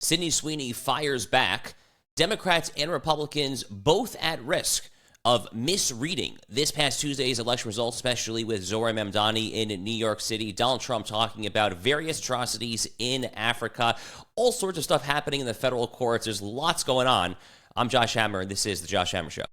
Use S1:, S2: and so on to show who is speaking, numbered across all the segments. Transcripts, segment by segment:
S1: Sydney Sweeney fires back. Democrats and Republicans both at risk of misreading this past Tuesday's election results, especially with Zohran Mamdani in New York City. Donald Trump talking about various atrocities in Africa, all sorts of stuff happening in the federal courts. There's lots going on. I'm Josh Hammer, and this is The Josh Hammer Show.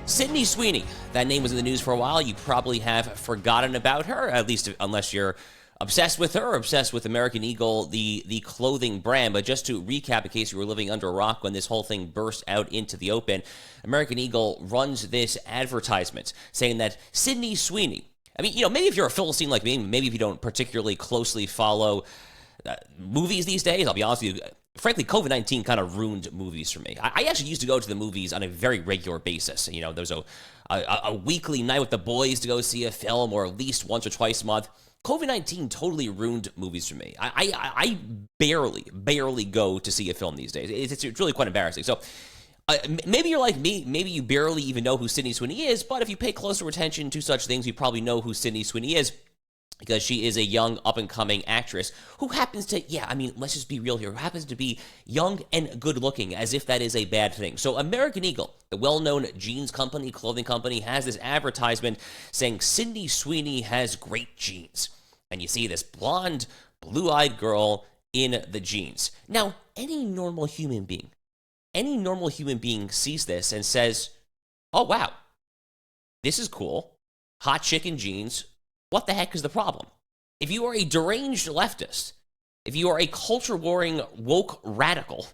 S1: Sydney Sweeney, that name was in the news for a while. You probably have forgotten about her, at least unless you're obsessed with her or obsessed with American Eagle, the clothing brand. But just to recap, in case you were living under a rock when this whole thing burst out into the open, American Eagle runs this advertisement saying that Sydney Sweeney, I mean, maybe if you're a Philistine like me, maybe if you don't particularly closely follow movies these days, I'll be honest with you, frankly, COVID-19 kind of ruined movies for me. I actually used to go to the movies on a very regular basis. There was a weekly night with the boys to go see a film, or at least once or twice a month. COVID-19 totally ruined movies for me. I barely go to see a film these days. It's really quite embarrassing. So maybe you're like me. Maybe you barely even know who Sydney Sweeney is, but if you pay closer attention to such things, you probably know who Sydney Sweeney is, because she is a young, up-and-coming actress who happens to, let's just be real here, who happens to be young and good-looking, as if that is a bad thing. So American Eagle, the well-known jeans company, clothing company, has this advertisement saying Sydney Sweeney has great jeans. And you see this blonde, blue-eyed girl in the jeans. Now, any normal human being sees this and says, oh, wow, this is cool. Hot chick in jeans. What the heck is the problem? If you are a deranged leftist, if you are a culture-warring woke radical,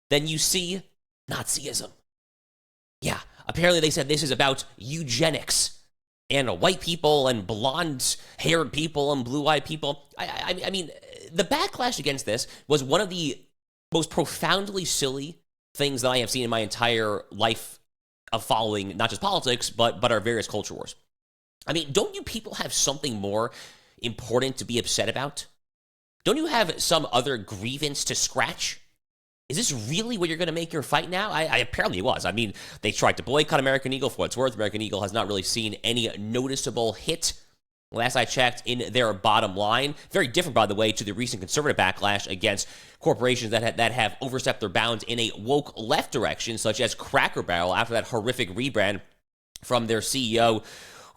S1: then you see Nazism. Yeah, apparently they said this is about eugenics and white people and blonde-haired people and blue-eyed people. I mean, the backlash against this was one of the most profoundly silly things that I have seen in my entire life of following not just politics, but our various culture wars. I mean, don't you people have something more important to be upset about? Don't you have some other grievance to scratch? Is this really what you're going to make your fight now? I apparently was. I mean, they tried to boycott American Eagle for what it's worth. American Eagle has not really seen any noticeable hit, last I checked, in their bottom line. Very different, by the way, to the recent conservative backlash against corporations that have overstepped their bounds in a woke left direction, such as Cracker Barrel, after that horrific rebrand from their CEO,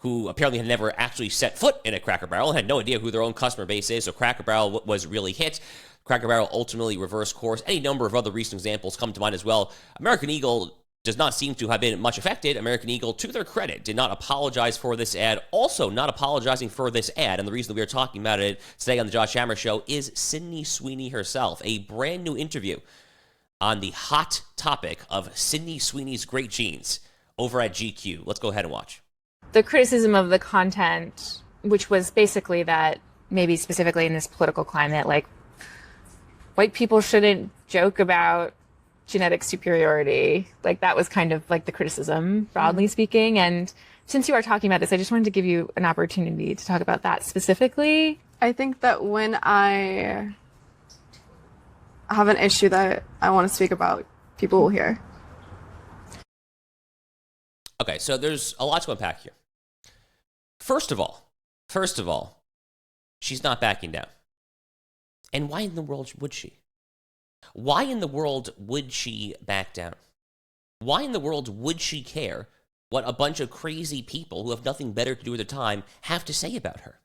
S1: who apparently had never actually set foot in a Cracker Barrel, had no idea who their own customer base is, so Cracker Barrel was really hit. Cracker Barrel ultimately reversed course. Any number of other recent examples come to mind as well. American Eagle does not seem to have been much affected. American Eagle, to their credit, did not apologize for this ad. Also, not apologizing for this ad, and the reason that we are talking about it today on the Josh Hammer Show, is Sydney Sweeney herself. A brand new interview on the hot topic of Sydney Sweeney's great jeans over at GQ. Let's go ahead and watch.
S2: The criticism of the content, which was basically that maybe specifically in this political climate, like white people shouldn't joke about genetic superiority. Like that was kind of like the criticism, broadly speaking. And since you are talking about this, I just wanted to give you an opportunity to talk about that specifically.
S3: I think that when I have an issue that I want to speak about, people will hear.
S1: Okay, so there's a lot to unpack here. First of all, she's not backing down. And why in the world would she? Why in the world would she back down? Why in the world would she care what a bunch of crazy people who have nothing better to do with their time have to say about her?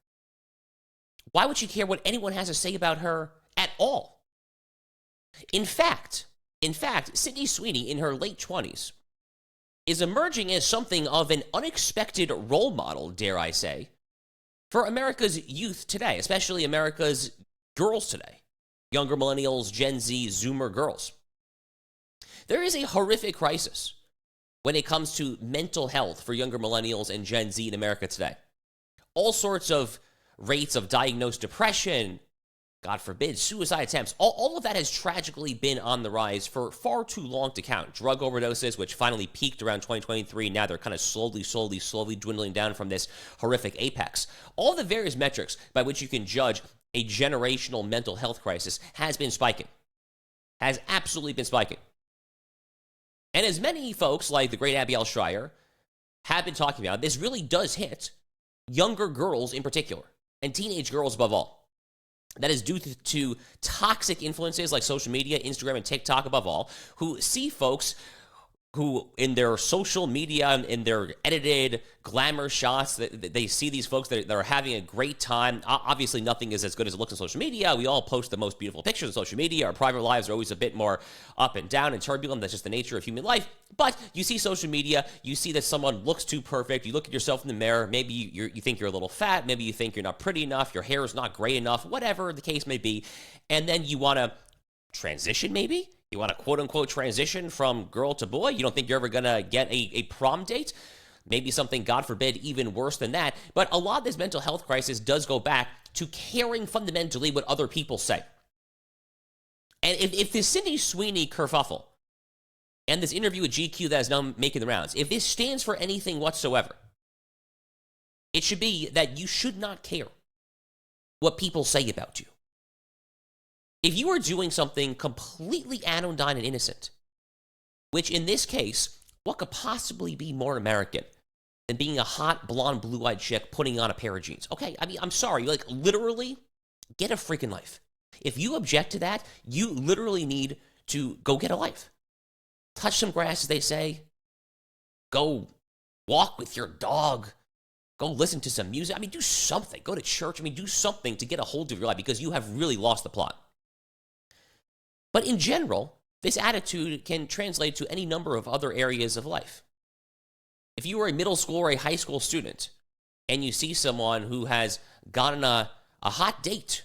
S1: Why would she care what anyone has to say about her at all? In fact, Sydney Sweeney, in her late 20s, is emerging as something of an unexpected role model, dare I say, for America's youth today, especially America's girls today, younger millennials, Gen Z, Zoomer girls. There is a horrific crisis when it comes to mental health for younger millennials and Gen Z in America today. All sorts of rates of diagnosed depression, God forbid, suicide attempts, all of that has tragically been on the rise for far too long to count. Drug overdoses, which finally peaked around 2023, now they're kind of slowly dwindling down from this horrific apex. All the various metrics by which you can judge a generational mental health crisis has been spiking, has absolutely been spiking. And as many folks like the great Abiel Shrier have been talking about, this really does hit younger girls in particular, and teenage girls above all. That is due to toxic influences like social media, Instagram, and TikTok above all, who see folks who in their social media and in their edited glamour shots, they see these folks that are having a great time. Obviously, nothing is as good as it looks on social media. We all post the most beautiful pictures on social media. Our private lives are always a bit more up and down and turbulent. That's just the nature of human life. But you see social media, you see that someone looks too perfect. You look at yourself in the mirror. Maybe you think you're a little fat. Maybe you think you're not pretty enough. Your hair is not great enough, whatever the case may be. And then you want to transition, maybe? You want to quote-unquote transition from girl to boy? You don't think you're ever going to get a prom date? Maybe something, God forbid, even worse than that. But a lot of this mental health crisis does go back to caring fundamentally what other people say. And if this Sydney Sweeney kerfuffle and this interview with GQ that is now making the rounds, if this stands for anything whatsoever, it should be that you should not care what people say about you. If you are doing something completely anodyne and innocent, which in this case, what could possibly be more American than being a hot, blonde, blue-eyed chick putting on a pair of jeans? Okay, I mean, I'm sorry, like, literally, get a freaking life. If you object to that, you literally need to go get a life. Touch some grass, as they say. Go walk with your dog. Go listen to some music. I mean, do something. Go to church. I mean, do something to get a hold of your life because you have really lost the plot. But in general, this attitude can translate to any number of other areas of life. If you are a middle school or a high school student and you see someone who has gotten a hot date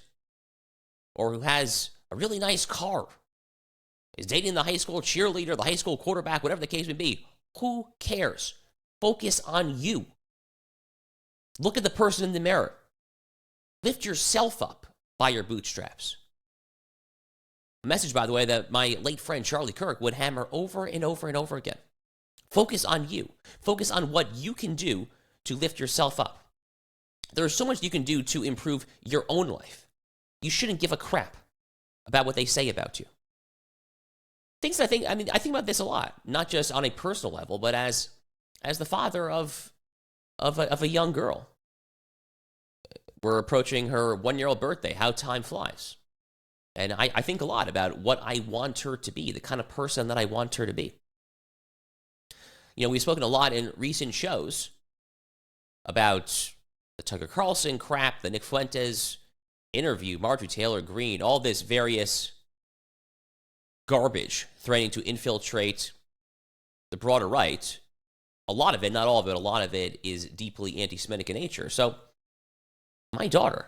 S1: or who has a really nice car, is dating the high school cheerleader, the high school quarterback, whatever the case may be, who cares? Focus on you. Look at the person in the mirror. Lift yourself up by your bootstraps. A message, by the way, that my late friend Charlie Kirk would hammer over and over and over again. Focus on you. Focus on what you can do to lift yourself up. There is so much you can do to improve your own life. You shouldn't give a crap about what they say about you. Things that I think about this a lot, not just on a personal level, but as the father of a young girl. We're approaching her 1-year-old birthday, how time flies. And I think a lot about what I want her to be, the kind of person that I want her to be. You know, we've spoken a lot in recent shows about the Tucker Carlson crap, the Nick Fuentes interview, Marjorie Taylor Greene, all this various garbage threatening to infiltrate the broader right. A lot of it, not all of it, a lot of it is deeply anti-Semitic in nature. So my daughter,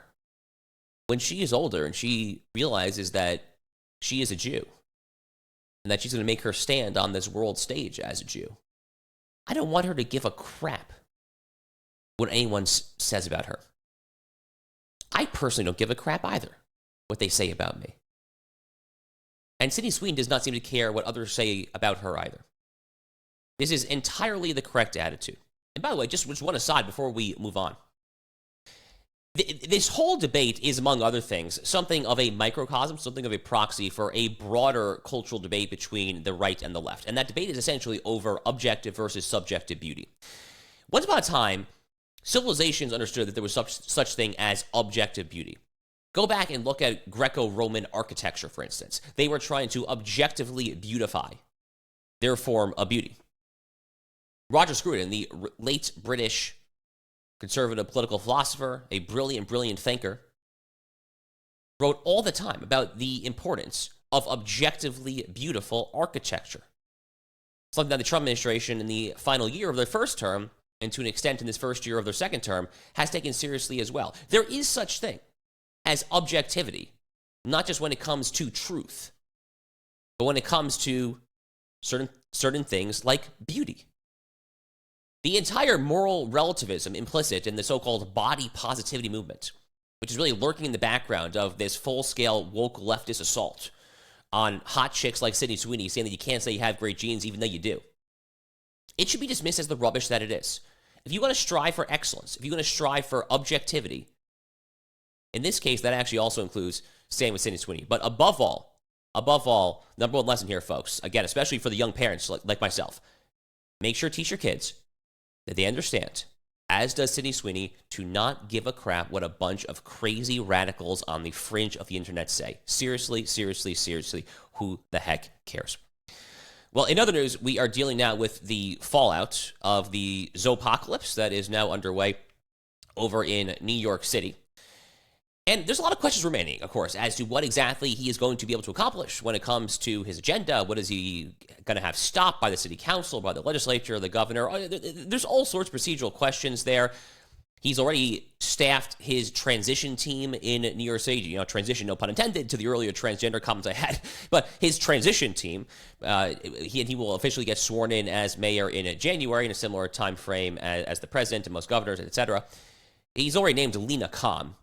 S1: when she is older and she realizes that she is a Jew and that she's going to make her stand on this world stage as a Jew, I don't want her to give a crap what anyone says about her. I personally don't give a crap either what they say about me. And Sydney Sweeney does not seem to care what others say about her either. This is entirely the correct attitude. And by the way, just one aside before we move on. This whole debate is, among other things, something of a microcosm, something of a proxy for a broader cultural debate between the right and the left. And that debate is essentially over objective versus subjective beauty. Once upon a time, civilizations understood that there was such thing as objective beauty. Go back and look at Greco-Roman architecture, for instance. They were trying to objectively beautify their form of beauty. Roger Scruton, the late British conservative political philosopher, a brilliant thinker, wrote all the time about the importance of objectively beautiful architecture. Something that the Trump administration in the final year of their first term, and to an extent in this first year of their second term, has taken seriously as well. There is such thing as objectivity, not just when it comes to truth, but when it comes to certain things like beauty. The entire moral relativism implicit in the so-called body positivity movement, which is really lurking in the background of this full-scale woke leftist assault on hot chicks like Sydney Sweeney, saying that you can't say you have great genes even though you do. It should be dismissed as the rubbish that it is. If you want to strive for excellence, if you want to strive for objectivity, in this case, that actually also includes staying with Sydney Sweeney. But above all, number one lesson here, folks, again, especially for the young parents like myself, make sure to teach your kids that they understand as does Sydney Sweeney, to not give a crap what a bunch of crazy radicals on the fringe of the internet say. Seriously, seriously, seriously, who the heck cares? Well, in other news, we are dealing now with the fallout of the Zopocalypse that is now underway over in New York City. And there's a lot of questions remaining, of course, as to what exactly he is going to be able to accomplish when it comes to his agenda. What is he going to have stopped by the city council, by the legislature, the governor? There's all sorts of procedural questions there. He's already staffed his transition team in New York City. You know, transition, no pun intended, to the earlier transgender comments I had. But his transition team, he will officially get sworn in as mayor in January in a similar time frame as the president and most governors, etc. He's already named Lena Khan,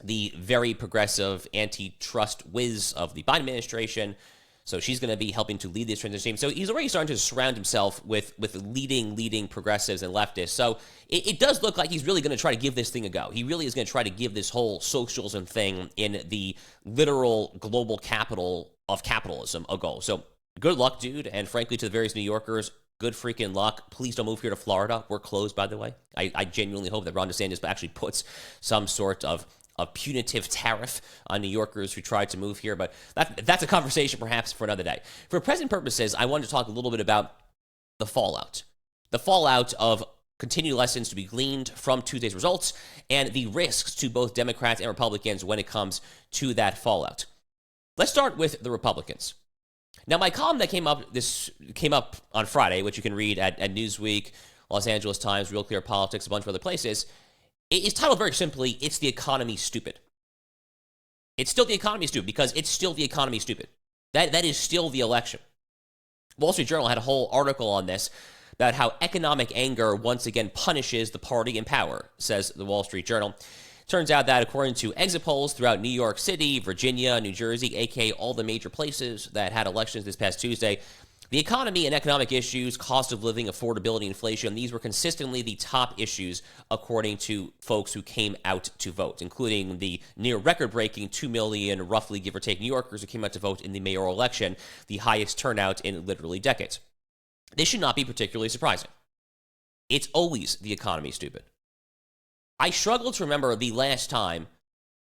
S1: the very progressive antitrust whiz of the Biden administration. So she's going to be helping to lead this transition team. So he's already starting to surround himself with leading progressives and leftists. So it does look like he's really going to try to give this thing a go. He really is going to try to give this whole socialism thing in the literal global capital of capitalism a go. So good luck, dude. And frankly, to the various New Yorkers, good freaking luck. Please don't move here to Florida. We're closed, by the way. I genuinely hope that Ron DeSantis actually puts some sort of a punitive tariff on New Yorkers who tried to move here, but that's a conversation perhaps for another day. For present purposes, I wanted to talk a little bit about the fallout. The fallout of continued lessons to be gleaned from Tuesday's results and the risks to both Democrats and Republicans when it comes to that fallout. Let's start with the Republicans. Now, my column that came up on Friday, which you can read at Newsweek, Los Angeles Times, Real Clear Politics, a bunch of other places, it's titled very simply, "It's the Economy Stupid." It's still the economy stupid because it's still the economy stupid. That is still the election. Wall Street Journal had a whole article on this about how economic anger once again punishes the party in power, says the Wall Street Journal. Turns out that according to exit polls throughout New York City, Virginia, New Jersey, aka all the major places that had elections this past Tuesday, the economy and economic issues, cost of living, affordability, inflation, these were consistently the top issues according to folks who came out to vote, including the near record-breaking 2 million, roughly give or take, New Yorkers who came out to vote in the mayoral election, the highest turnout in literally decades. This should not be particularly surprising. It's always the economy stupid. I struggle to remember the last time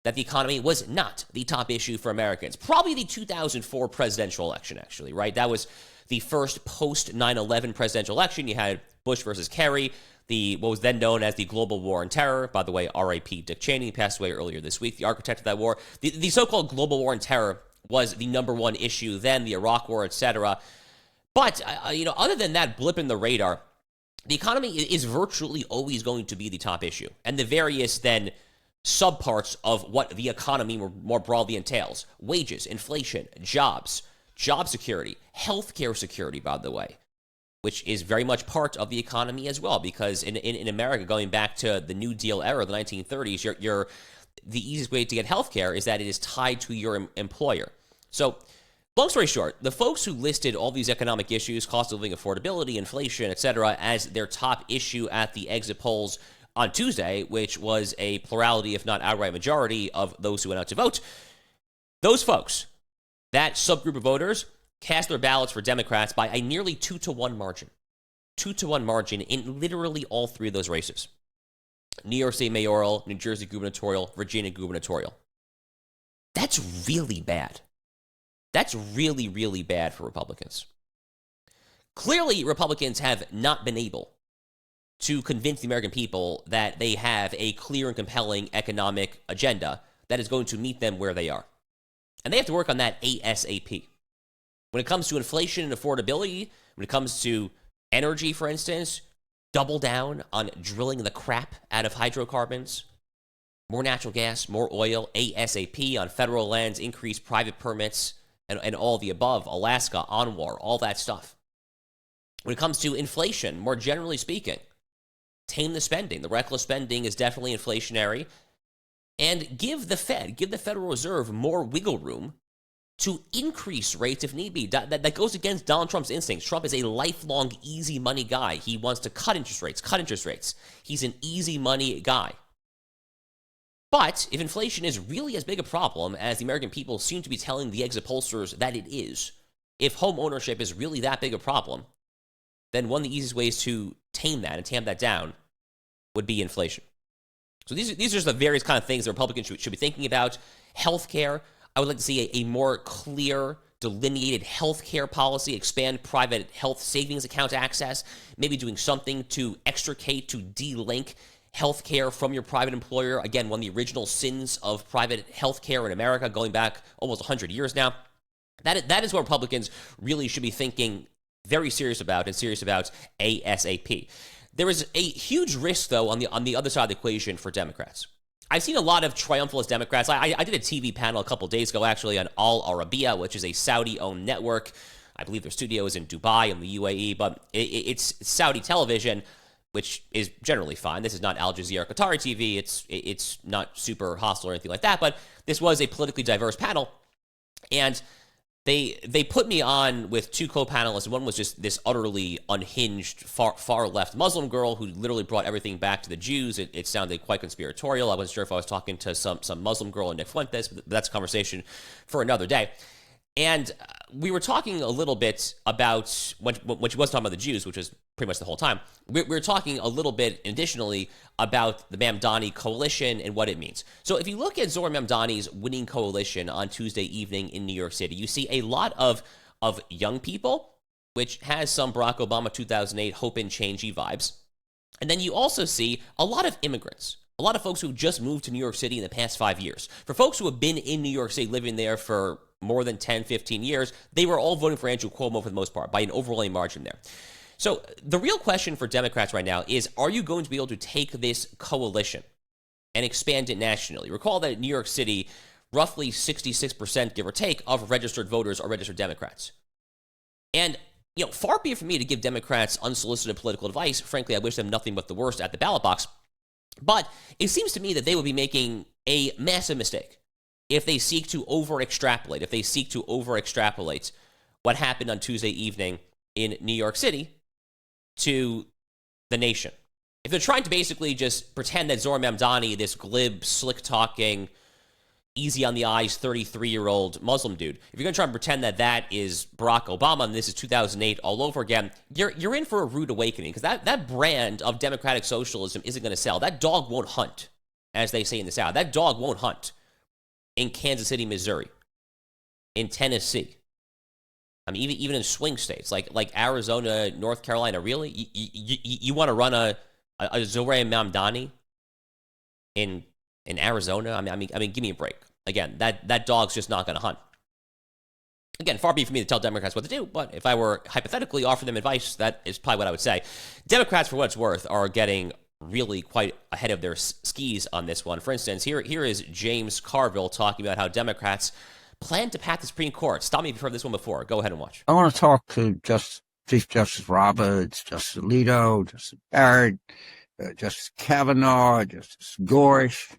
S1: that the economy was not the top issue for Americans. Probably the 2004 presidential election, actually, right? That was the first post-9/11 presidential election. You had Bush versus Kerry, what was then known as the global war on terror. By the way, R.I.P. Dick Cheney passed away earlier this week, the architect of that war. The so-called global war on terror was the number one issue then, the Iraq war, etc. But, other than that blip in the radar, the economy is virtually always going to be the top issue. And the various, then, subparts of what the economy more broadly entails: wages, inflation, jobs, job security, healthcare security, by the way, which is very much part of the economy as well, because in America, going back to the New Deal era, the 1930s, the easiest way to get healthcare is that it is tied to your employer. So, long story short, the folks who listed all these economic issues, cost of living, affordability, inflation, etc., as their top issue at the exit polls on Tuesday, which was a plurality, if not outright majority, of those who went out to vote, those folks, that subgroup of voters, cast their ballots for Democrats by a nearly 2-to-1 margin. 2-to-1 margin in literally all three of those races. New York State mayoral, New Jersey gubernatorial, Virginia gubernatorial. That's really bad. That's really, really bad for Republicans. Clearly, Republicans have not been able to convince the American people that they have a clear and compelling economic agenda that is going to meet them where they are. And they have to work on that ASAP. When it comes to inflation and affordability, when it comes to energy, for instance, double down on drilling the crap out of hydrocarbons, more natural gas, more oil, ASAP on federal lands, increase private permits, and all the above, Alaska, Anwar, all that stuff. When it comes to inflation, more generally speaking, tame the spending. The reckless spending is definitely inflationary. And give the Federal Reserve, more wiggle room to increase rates if need be. That goes against Donald Trump's instincts. Trump is a lifelong easy money guy. He wants to cut interest rates. He's an easy money guy. But if inflation is really as big a problem as the American people seem to be telling the exit pollsters that it is, if home ownership is really that big a problem, then one of the easiest ways to tame that and tamp that down would be inflation. So these are just the various kind of things that Republicans should be thinking about. Healthcare, I would like to see a more clear, delineated healthcare policy, expand private health savings account access, maybe doing something to extricate, to de-link healthcare from your private employer. Again, one of the original sins of private healthcare in America, going back almost 100 years now. That is what Republicans really should be thinking very serious about, and serious about ASAP. There is a huge risk, though, on the other side of the equation for Democrats. I've seen a lot of triumphalist Democrats. I did a TV panel a couple days ago, actually, on Al Arabiya, which is a Saudi-owned network. I believe their studio is in Dubai in the UAE, but it's Saudi television, which is generally fine. This is not Al Jazeera Qatari TV. It's not super hostile or anything like that, but this was a politically diverse panel, and They put me on with two co-panelists. One was just this utterly unhinged, far left Muslim girl who literally brought everything back to the Jews. It sounded quite conspiratorial. I wasn't sure if I was talking to some Muslim girl in Nick Fuentes, but that's a conversation for another day. And we were talking a little bit about, when she was talking about the Jews, which was pretty much the whole time, we were talking a little bit additionally about the Mamdani coalition and what it means. So if you look at Zohar Mamdani's winning coalition on Tuesday evening in New York City, you see a lot of young people, which has some Barack Obama 2008 hope and changey vibes. And then you also see a lot of immigrants, a lot of folks who just moved to New York City in the past 5 years. For folks who have been in New York City, living there for more than 10, 15 years, they were all voting for Andrew Cuomo for the most part, by an overwhelming margin there. So the real question for Democrats right now is, are you going to be able to take this coalition and expand it nationally? Recall that in New York City, roughly 66%, give or take, of registered voters are registered Democrats. And, far be it from me to give Democrats unsolicited political advice. Frankly, I wish them nothing but the worst at the ballot box. But it seems to me that they would be making a massive mistake if they seek to over-extrapolate, what happened on Tuesday evening in New York City to the nation. If they're trying to basically just pretend that Zohar Mamdani, this glib, slick-talking, easy-on-the-eyes 33-year-old Muslim dude, if you're going to try and pretend that that is Barack Obama and this is 2008 all over again, you're in for a rude awakening, because that brand of democratic socialism isn't going to sell. That dog won't hunt, as they say in the South. That dog won't hunt in Kansas City, Missouri, in Tennessee. I mean, even in swing states like Arizona, North Carolina. Really, you want to run a Zohar Mamdani in Arizona? I mean, give me a break. Again, that dog's just not going to hunt. Again, far be it from me to tell Democrats what to do, but if I were hypothetically offering them advice, that is probably what I would say. Democrats, for what it's worth, are getting really quite ahead of their skis on this one. For instance, here is James Carville talking about how Democrats plan to pack the Supreme Court. Stop me if you've heard this one before. Go ahead and watch.
S4: I want to talk to Chief Justice Roberts, Justice Alito, Justice Barrett, Justice Kavanaugh, Justice Gorsuch.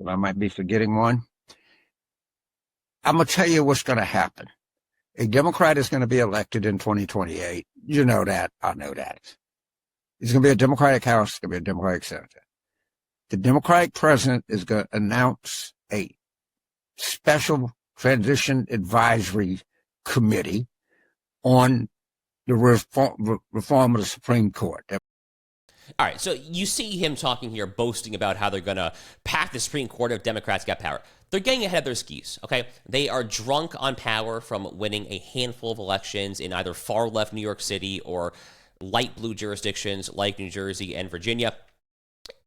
S4: I might be forgetting one. I'm going to tell you what's going to happen. A Democrat is going to be elected in 2028. You know that. I know that. It's going to be a Democratic House. It's going to be a Democratic Senate. The Democratic president is going to announce a special transition advisory committee on the reform of the Supreme Court.
S1: All right, so you see him talking here, boasting about how they're going to pack the Supreme Court if Democrats get power. They're getting ahead of their skis, okay? They are drunk on power from winning a handful of elections in either far-left New York City or light blue jurisdictions like New Jersey and Virginia.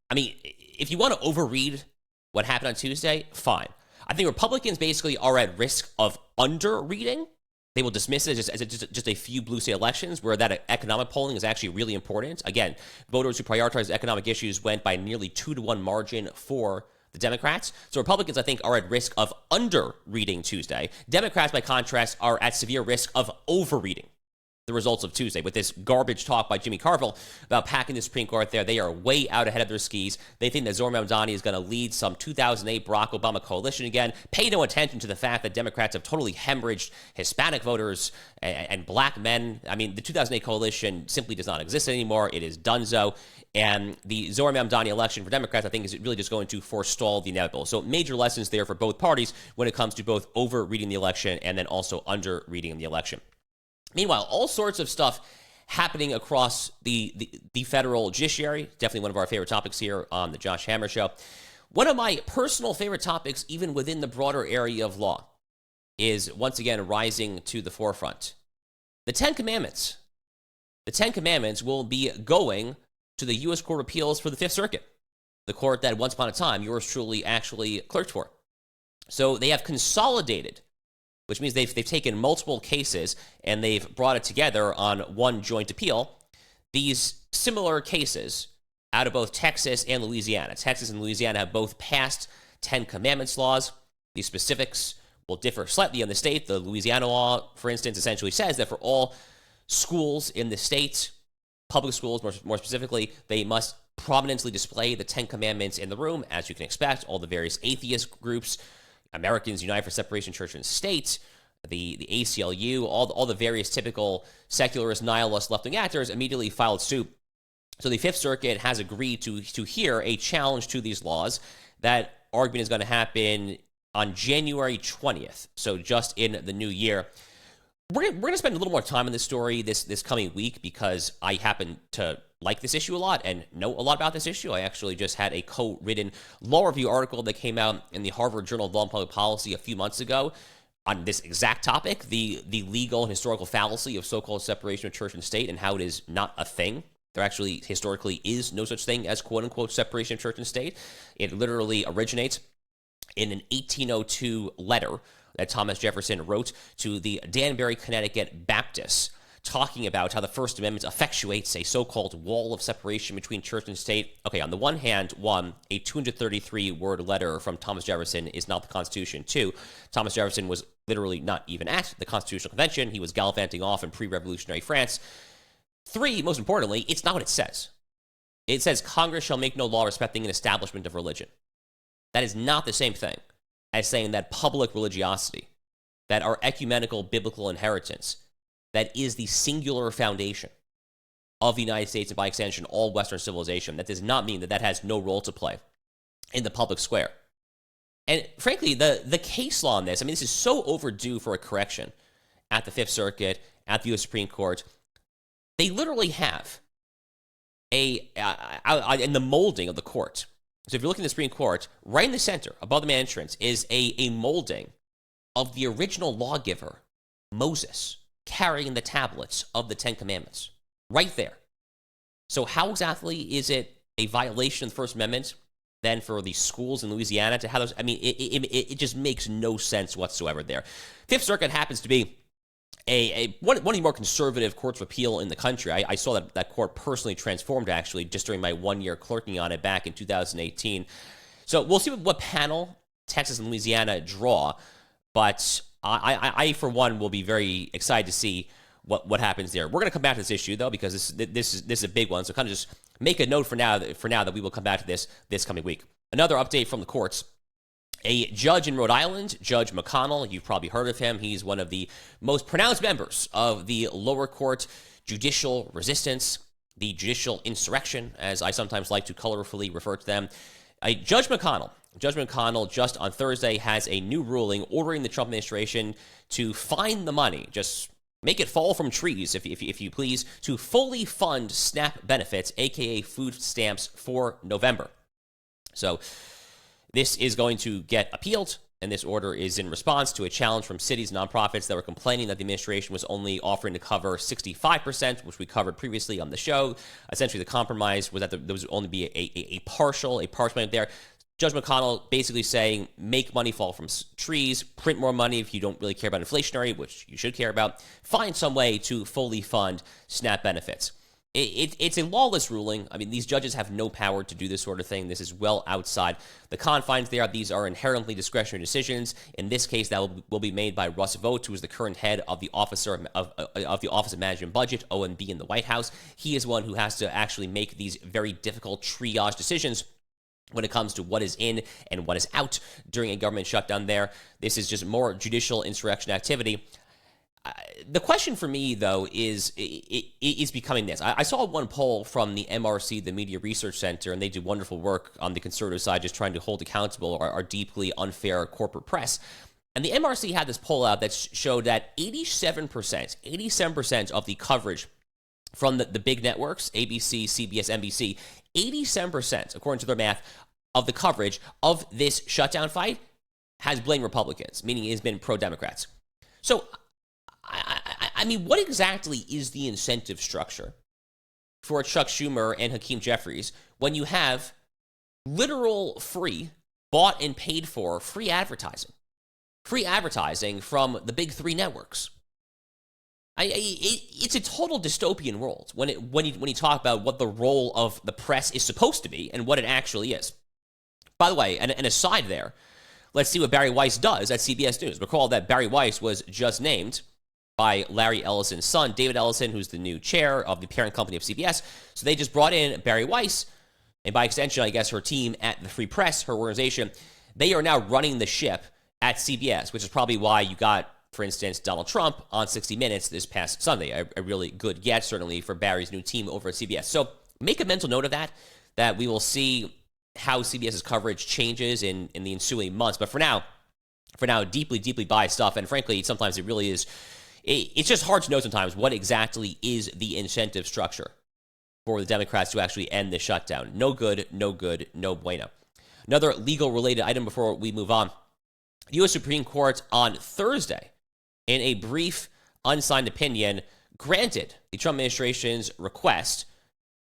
S1: I mean, if you want to overread what happened on Tuesday, fine. I think Republicans basically are at risk of under-reading. They will dismiss it as just a few blue state elections where that economic polling is actually really important. Again, voters who prioritize economic issues went by nearly 2-to-1 margin for the Democrats. So Republicans, I think, are at risk of under-reading Tuesday. Democrats, by contrast, are at severe risk of over-reading the results of Tuesday. With this garbage talk by Jimmy Carville about packing the Supreme Court there, they are way out ahead of their skis. They think that Zohar Mamdani is going to lead some 2008 Barack Obama coalition again. Pay no attention to the fact that Democrats have totally hemorrhaged Hispanic voters and black men. I mean, the 2008 coalition simply does not exist anymore. It is donezo. And the Zohar Mamdani election for Democrats, I think, is really just going to forestall the inevitable. So major lessons there for both parties when it comes to both over-reading the election and then also under-reading the election. Meanwhile, all sorts of stuff happening across the federal judiciary. Definitely one of our favorite topics here on the Josh Hammer Show. One of my personal favorite topics, even within the broader area of law, is once again rising to the forefront. The Ten Commandments. The Ten Commandments will be going to the U.S. Court of Appeals for the Fifth Circuit, the court that once upon a time yours truly actually clerked for. So they have consolidated, which means they've taken multiple cases and they've brought it together on one joint appeal. These similar cases out of both Texas and Louisiana. Texas and Louisiana have both passed Ten Commandments laws. The specifics will differ slightly in the state. The Louisiana law, for instance, essentially says that for all schools in the state, public schools more specifically, they must prominently display the Ten Commandments in the room, as you can expect. All the various atheist groups, Americans United for Separation of Church and State, the ACLU, all the various typical secularist, nihilist, left-wing actors immediately filed suit. So the Fifth Circuit has agreed to hear a challenge to these laws. That argument is going to happen on January 20th, so just in the new year. We're going to spend a little more time on this story this coming week because I happen to like this issue a lot and know a lot about this issue. I actually just had a co-written law review article that came out in the Harvard Journal of Law and Public Policy a few months ago on this exact topic, the legal and historical fallacy of so-called separation of church and state and how it is not a thing. There actually historically is no such thing as quote-unquote separation of church and state. It literally originates in an 1802 letter that Thomas Jefferson wrote to the Danbury, Connecticut Baptists, talking about how the First Amendment effectuates a so-called wall of separation between church and state. Okay, on the one hand, a 233-word letter from Thomas Jefferson is not the Constitution. Two, Thomas Jefferson was literally not even at the Constitutional Convention. He was gallivanting off in pre-revolutionary France. Three, most importantly, it's not what it says. It says Congress shall make no law respecting an establishment of religion. That is not the same thing as saying that public religiosity, that our ecumenical biblical inheritance, that is the singular foundation of the United States and by extension all Western civilization. That does not mean that that has no role to play in the public square. And frankly, the case law on this, I mean, this is so overdue for a correction at the Fifth Circuit, at the U.S. Supreme Court. They literally have in the molding of the court. So if you're looking at the Supreme Court, right in the center, above the main entrance, is a molding of the original lawgiver, Moses, carrying the tablets of the Ten Commandments. Right there. So how exactly is it a violation of the First Amendment then for the schools in Louisiana to have those? I mean, it just makes no sense whatsoever there. Fifth Circuit happens to be one of the more conservative courts of appeal in the country. I saw that court personally transformed, actually, just during my 1 year clerking on it back in 2018. So we'll see what panel Texas and Louisiana draw, but I for one, will be very excited to see what happens there. We're going to come back to this issue, though, because this is a big one, so kind of just make a note for now that we will come back to this coming week. Another update from the courts. A judge in Rhode Island, Judge McConnell, you've probably heard of him. He's one of the most pronounced members of the lower court judicial resistance, the judicial insurrection, as I sometimes like to colorfully refer to them. Judge McConnell just on Thursday has a new ruling ordering the Trump administration to find the money, just make it fall from trees, if you please, to fully fund SNAP benefits, aka food stamps, for November. So this is going to get appealed, and this order is in response to a challenge from cities and nonprofits that were complaining that the administration was only offering to cover 65%, which we covered previously on the show. Essentially, the compromise was that there was only be a partial payment there. Judge McConnell basically saying, make money fall from trees, print more money if you don't really care about inflationary, which you should care about, find some way to fully fund SNAP benefits. It's a lawless ruling. I mean, these judges have no power to do this sort of thing. This is well outside the confines there. These are inherently discretionary decisions. In this case, that will be made by Russ Vought, who is the current head of the Office of Management Budget, OMB, in the White House. He is one who has to actually make these very difficult triage decisions when it comes to what is in and what is out during a government shutdown there. This is just more judicial insurrection activity. The question for me, though, is becoming this. I saw one poll from the MRC, the Media Research Center, and they do wonderful work on the conservative side, just trying to hold accountable our deeply unfair corporate press. And the MRC had this poll out that showed that 87% of the coverage from the big networks, ABC, CBS, NBC, 87%, according to their math, of the coverage of this shutdown fight has blamed Republicans, meaning it has been pro-Democrats. So, I mean, what exactly is the incentive structure for Chuck Schumer and Hakeem Jeffries when you have literal free, bought and paid for free advertising from the big three networks? It's a total dystopian world when you talk about what the role of the press is supposed to be and what it actually is. By the way, an aside there, let's see what Barry Weiss does at CBS News. Recall that Barry Weiss was just named by Larry Ellison's son, David Ellison, who's the new chair of the parent company of CBS. So they just brought in Barry Weiss, and by extension, I guess her team at the Free Press, her organization, they are now running the ship at CBS, which is probably why you got, for instance, Donald Trump on 60 Minutes this past Sunday. A really good get, certainly, for Barry's new team over at CBS. So make a mental note of that we will see how CBS's coverage changes in the ensuing months. But for now, deeply, deeply biased stuff. And frankly, sometimes it really is. It's just hard to know sometimes what exactly is the incentive structure for the Democrats to actually end the shutdown. No good, no bueno. Another legal-related item before we move on. The U.S. Supreme Court on Thursday, in a brief, unsigned opinion, granted the Trump administration's request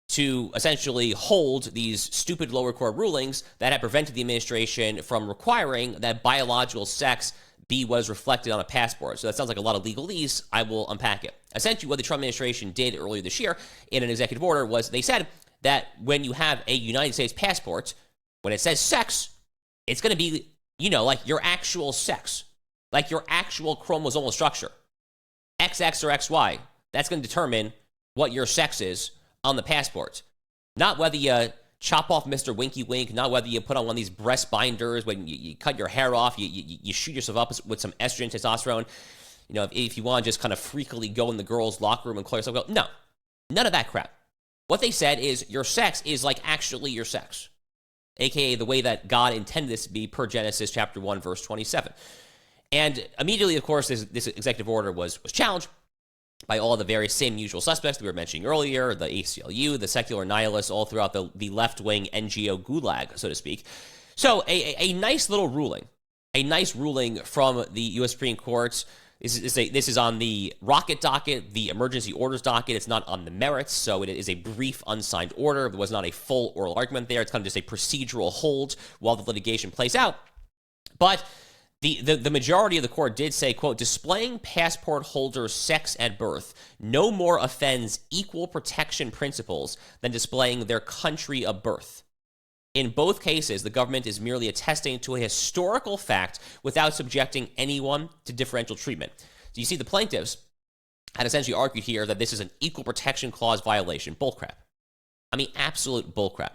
S1: to essentially hold these stupid lower court rulings that had prevented the administration from requiring that biological sex be what is reflected on a passport. So that sounds like a lot of legalese. I will unpack it. Essentially, what the Trump administration did earlier this year in an executive order was they said that when you have a United States passport, when it says sex, it's going to be, like your actual sex, like your actual chromosomal structure. XX or XY, that's going to determine what your sex is on the passport. Not whether you chop off Mr. Winky Wink, not whether you put on one of these breast binders when you cut your hair off, you shoot yourself up with some estrogen, testosterone. If you want to just kind of freakily go in the girls' locker room and call yourself, no, none of that crap. What they said is your sex is like actually your sex, aka the way that God intended this to be per Genesis chapter 1, verse 27. And immediately, of course, this executive order was challenged by all the various same usual suspects that we were mentioning earlier, the ACLU, the secular nihilists, all throughout the left-wing NGO gulag, so to speak. So a nice little ruling, a nice ruling from the U.S. Supreme Court. This is on the rocket docket, the emergency orders docket. It's not on the merits, so it is a brief unsigned order. There was not a full oral argument there. It's kind of just a procedural hold while the litigation plays out. But the majority of the court did say, quote, displaying passport holders' sex at birth no more offends equal protection principles than displaying their country of birth. In both cases, the government is merely attesting to a historical fact without subjecting anyone to differential treatment. So you see, the plaintiffs had essentially argued here that this is an equal protection clause violation. Bullcrap. I mean, absolute bullcrap.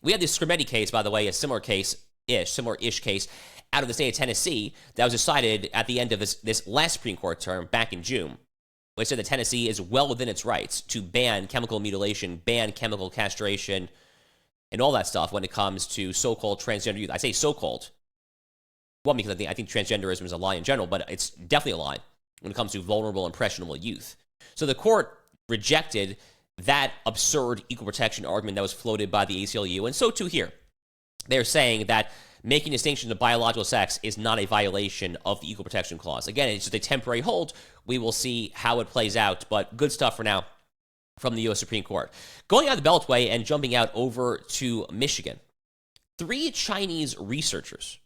S1: We had this Scrimetti case, by the way, a similar-ish case out of the state of Tennessee that was decided at the end of this last Supreme Court term back in June, which said that Tennessee is well within its rights to ban chemical mutilation, ban chemical castration, and all that stuff when it comes to so-called transgender youth. I say so-called, well, because I think transgenderism is a lie in general, but it's definitely a lie when it comes to vulnerable, impressionable youth. So the court rejected that absurd equal protection argument that was floated by the ACLU, and so too here. They're saying that making distinction of biological sex is not a violation of the Equal Protection Clause. Again, it's just a temporary hold. We will see how it plays out, but good stuff for now from the U.S. Supreme Court. Going out of the Beltway and jumping out over to Michigan, 3 Chinese researchers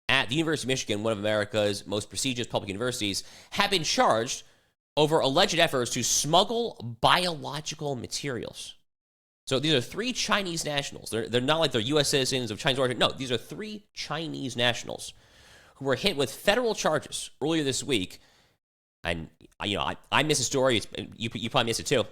S1: at the University of Michigan, one of America's most prestigious public universities, have been charged over alleged efforts to smuggle biological materials. So these are 3 Chinese nationals. They're not like they're U.S. citizens of Chinese origin. No, these are 3 Chinese nationals who were hit with federal charges earlier this week. And, I missed the story. You probably missed it too.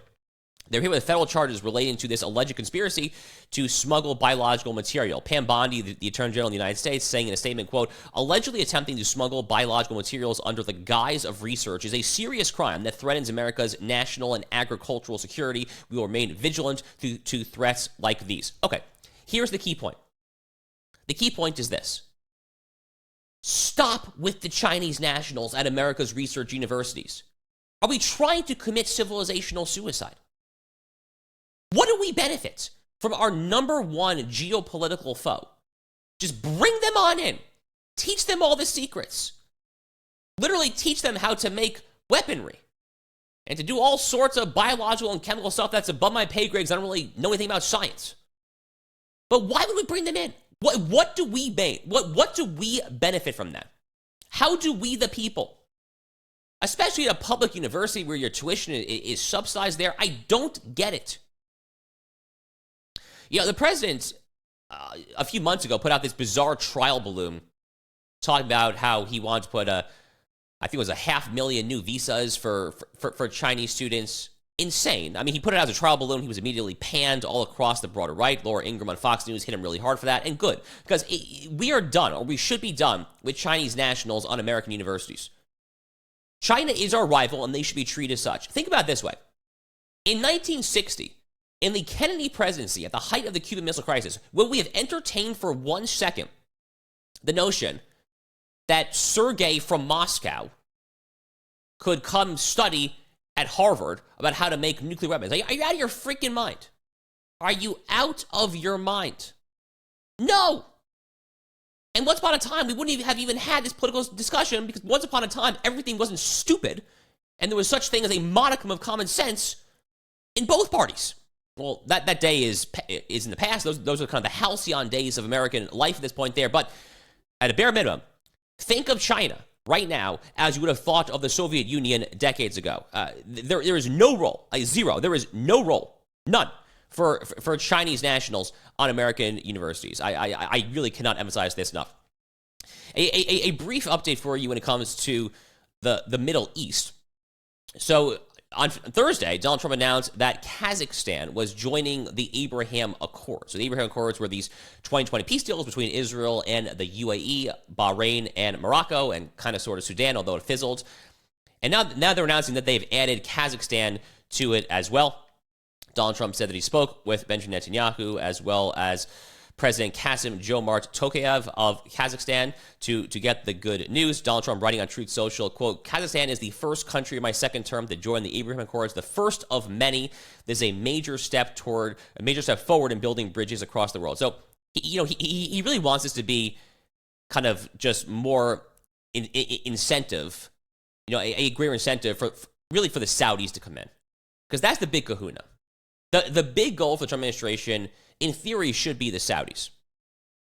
S1: They're hit with federal charges relating to this alleged conspiracy to smuggle biological material. Pam Bondi, the Attorney General of the United States, saying in a statement, quote, allegedly attempting to smuggle biological materials under the guise of research is a serious crime that threatens America's national and agricultural security. We will remain vigilant to threats like these. Okay, here's the key point. The key point is this. Stop with the Chinese nationals at America's research universities. Are we trying to commit civilizational suicide? What do we benefit from our number one geopolitical foe? Just bring them on in. Teach them all the secrets. Literally teach them how to make weaponry and to do all sorts of biological and chemical stuff that's above my pay grades. I don't really know anything about science. But why would we bring them in? What do we benefit from that? How do we, the people, especially at a public university where your tuition is subsidized there, I don't get it. You know, the president, a few months ago, put out this bizarre trial balloon talking about how he wanted to put I think it was 500,000 new visas for Chinese students. Insane. I mean, he put it out as a trial balloon. He was immediately panned all across the broader right. Laura Ingraham on Fox News hit him really hard for that, and good, because we are done, or we should be done, with Chinese nationals on American universities. China is our rival, and they should be treated as such. Think about it this way. In 1960, in the Kennedy presidency, at the height of the Cuban Missile Crisis, would we have entertained for 1 second the notion that Sergei from Moscow could come study at Harvard about how to make nuclear weapons? Are you out of your freaking mind? Are you out of your mind? No. And once upon a time, we wouldn't have even had this political discussion, because once upon a time, everything wasn't stupid, and there was such thing as a modicum of common sense in both parties. Well, that day is in the past. Those are kind of the halcyon days of American life at this point there. But at a bare minimum, think of China right now as you would have thought of the Soviet Union decades ago. There is no role, zero. There is no role, none, for Chinese nationals on American universities. I really cannot emphasize this enough. A brief update for you when it comes to the Middle East. So on Thursday, Donald Trump announced that Kazakhstan was joining the Abraham Accords. So the Abraham Accords were these 2020 peace deals between Israel and the UAE, Bahrain, and Morocco, and kind of sort of Sudan, although it fizzled. And now they're announcing that they've added Kazakhstan to it as well. Donald Trump said that he spoke with Benjamin Netanyahu as well as President Kassym-Jomart Tokayev of Kazakhstan to get the good news. Donald Trump writing on Truth Social, quote, "Kazakhstan is the first country in my second term to join the Abraham Accords, the first of many. This is a major step forward in building bridges across the world." So, he really wants this to be kind of just more incentive, a greater incentive for the Saudis to come in, because that's the big kahuna. The big goal for the Trump administration, in theory, should be the Saudis.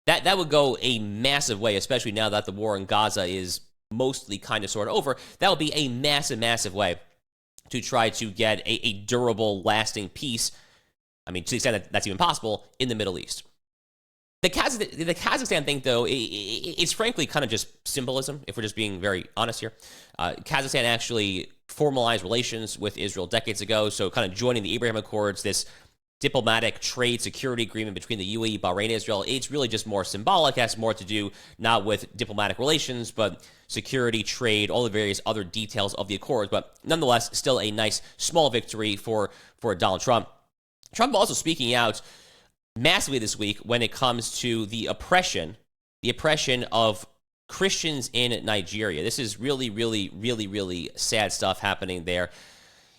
S1: That would go a massive way, especially now that the war in Gaza is mostly kind of sort of over. That would be a massive, massive way to try to get a durable, lasting peace. I mean, to the extent that that's even possible in the Middle East. The Kazakhstan thing, though, it's frankly kind of just symbolism, if we're just being very honest here. Kazakhstan actually formalized relations with Israel decades ago, so kind of joining the Abraham Accords, this diplomatic trade security agreement between the UAE, Bahrain, and Israel, it's really just more symbolic. It has more to do not with diplomatic relations, but security, trade, all the various other details of the accords. But nonetheless, still a nice small victory for Donald Trump. Trump also speaking out massively this week when it comes to the oppression of Christians in Nigeria. This is really, really, really, really sad stuff happening there.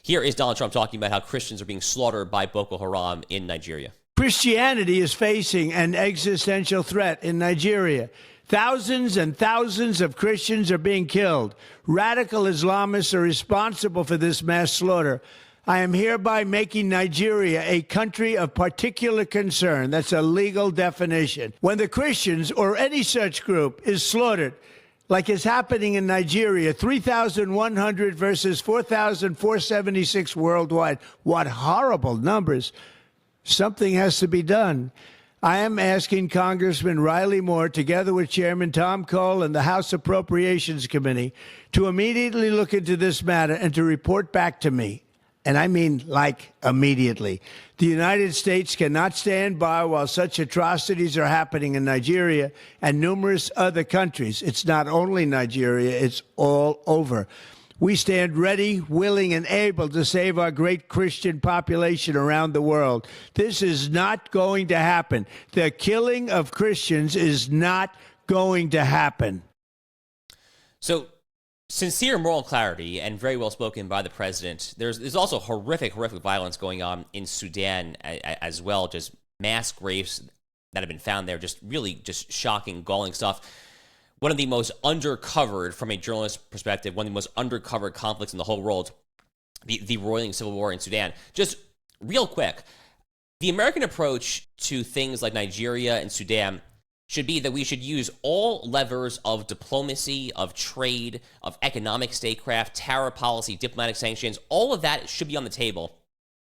S1: Here is Donald Trump talking about how Christians are being slaughtered by Boko Haram in Nigeria.
S5: Christianity is facing an existential threat in Nigeria. Thousands and thousands of Christians are being killed. Radical Islamists are responsible for this mass slaughter. I am hereby making Nigeria a country of particular concern. That's a legal definition. When the Christians or any such group is slaughtered, like is happening in Nigeria, 3,100 versus 4,476 worldwide. What horrible numbers. Something has to be done. I am asking Congressman Riley Moore, together with Chairman Tom Cole and the House Appropriations Committee, to immediately look into this matter and to report back to me. And I mean, like, immediately. The United States cannot stand by while such atrocities are happening in Nigeria and numerous other countries. It's not only Nigeria, it's all over. We stand ready, willing, and able to save our great Christian population around the world. This is not going to happen. The killing of Christians is not going to happen.
S1: So sincere moral clarity and very well spoken by the president. There's also horrific violence going on in Sudan as well. Just mass graves that have been found there. Just really just shocking, galling stuff. One of the most undercovered, from a journalist perspective, one of the most undercovered conflicts in the whole world, the roiling civil war in Sudan. Just real quick, the American approach to things like Nigeria and Sudan should be that we should use all levers of diplomacy, of trade, of economic statecraft, tariff policy, diplomatic sanctions. All of that should be on the table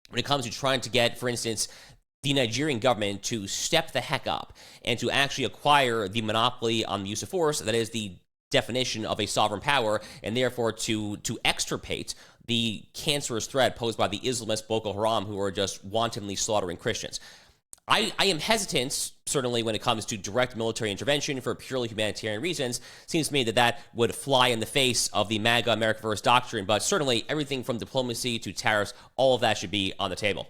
S1: when it comes to trying to get, for instance, the Nigerian government to step the heck up and to actually acquire the monopoly on the use of force that is the definition of a sovereign power, and therefore to extirpate the cancerous threat posed by the Islamist Boko Haram, who are just wantonly slaughtering Christians. I am hesitant, certainly when it comes to direct military intervention for purely humanitarian reasons. Seems to me that would fly in the face of the MAGA America First doctrine, but certainly everything from diplomacy to tariffs, all of that should be on the table.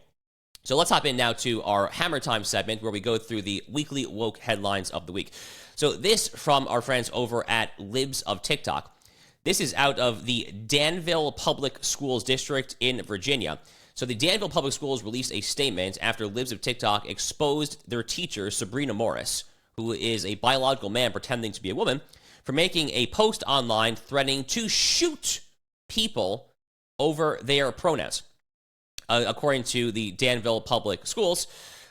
S1: So let's hop in now to our Hammer Time segment, where we go through the weekly woke headlines of the week. So this from our friends over at Libs of TikTok. This is out of the Danville Public Schools District in Virginia. So the Danville Public Schools released a statement after Libs of TikTok exposed their teacher, Sabrina Morris, who is a biological man pretending to be a woman, for making a post online threatening to shoot people over their pronouns. According to the Danville Public Schools,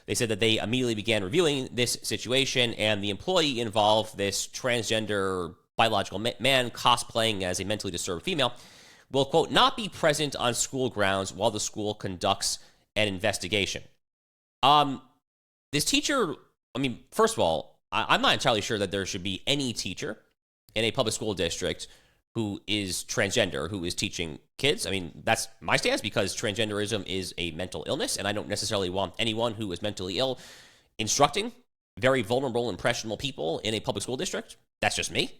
S1: they said that they immediately began reviewing this situation, and the employee involved, this transgender biological man cosplaying as a mentally disturbed female, will, quote, not be present on school grounds while the school conducts an investigation. This teacher, I mean, first of all, I'm not entirely sure that there should be any teacher in a public school district who is transgender, who is teaching kids. I mean, that's my stance, because transgenderism is a mental illness, and I don't necessarily want anyone who is mentally ill instructing very vulnerable, impressionable people in a public school district. That's just me.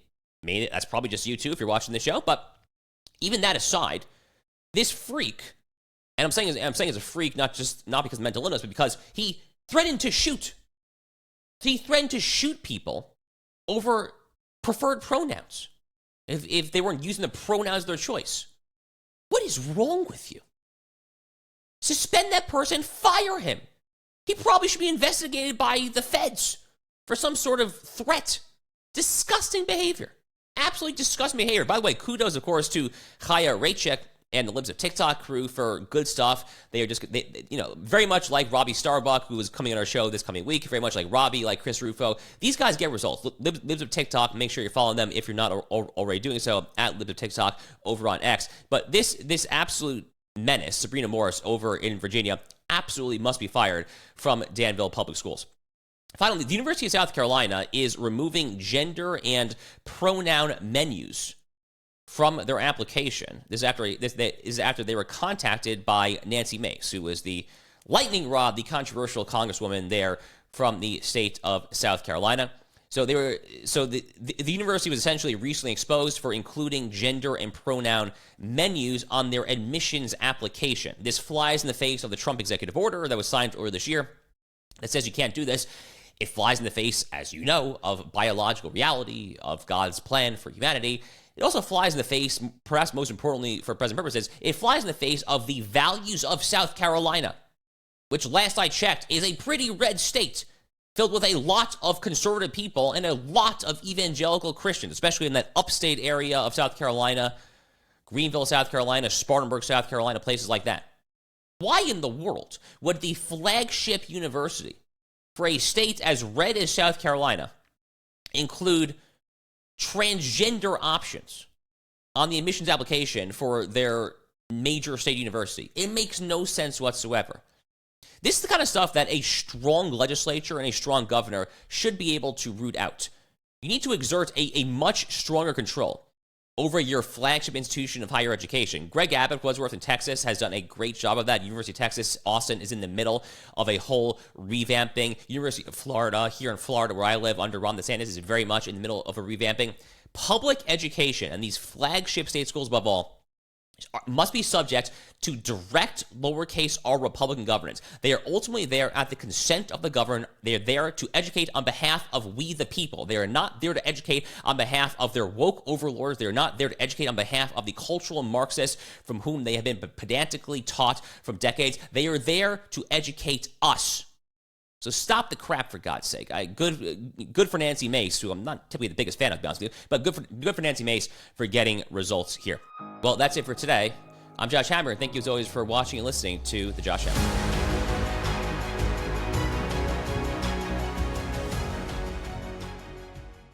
S1: I mean, that's probably just you too if you're watching the show. But even that aside, this freak, and I'm saying as a freak, not because of mental illness, but because he threatened to shoot. He threatened to shoot people over preferred pronouns if they weren't using the pronouns of their choice. What is wrong with you? Suspend that person, fire him. He probably should be investigated by the feds for some sort of threat. Disgusting behavior. Absolutely disgusting behavior. By the way, kudos, of course, to Chaya Raychek and the Libs of TikTok crew for good stuff. They are just, very much like Robbie Starbuck, who is coming on our show this coming week, very much like Robbie, like Chris Rufo. These guys get results. Libs of TikTok, make sure you're following them if you're not already doing so, at Libs of TikTok over on X. But this absolute menace, Sabrina Morris over in Virginia, absolutely must be fired from Danville Public Schools. Finally, the University of South Carolina is removing gender and pronoun menus from their application. This is after they were contacted by Nancy Mace, who was the lightning rod, the controversial congresswoman there from the state of South Carolina. So the university was essentially recently exposed for including gender and pronoun menus on their admissions application. This flies in the face of the Trump executive order that was signed earlier this year that says you can't do this. It flies in the face, as you know, of biological reality, of God's plan for humanity. It also flies in the face, perhaps most importantly for present purposes, it flies in the face of the values of South Carolina, which last I checked is a pretty red state filled with a lot of conservative people and a lot of evangelical Christians, especially in that upstate area of South Carolina, Greenville, South Carolina, Spartanburg, South Carolina, places like that. Why in the world would the flagship university for a state as red as South Carolina include transgender options on the admissions application for their major state university? It makes no sense whatsoever. This is the kind of stuff that a strong legislature and a strong governor should be able to root out. You need to exert a much stronger control over your flagship institution of higher education. Greg Abbott, Wadsworth in Texas, has done a great job of that. University of Texas, Austin is in the middle of a whole revamping. University of Florida, here in Florida where I live under Ron DeSantis, is very much in the middle of a revamping. Public education and these flagship state schools above all must be subject to direct lowercase r Republican governance. They are ultimately there at the consent of the governed. They are there to educate on behalf of we the people. They are not there to educate on behalf of their woke overlords. They are not there to educate on behalf of the cultural Marxists from whom they have been pedantically taught from decades. They are there to educate us. So stop the crap, for God's sake. Good for Nancy Mace, who I'm not typically the biggest fan of, to be honest with you, but good for Nancy Mace for getting results here. Well, that's it for today. I'm Josh Hammer, and thank you as always for watching and listening to The Josh Hammer.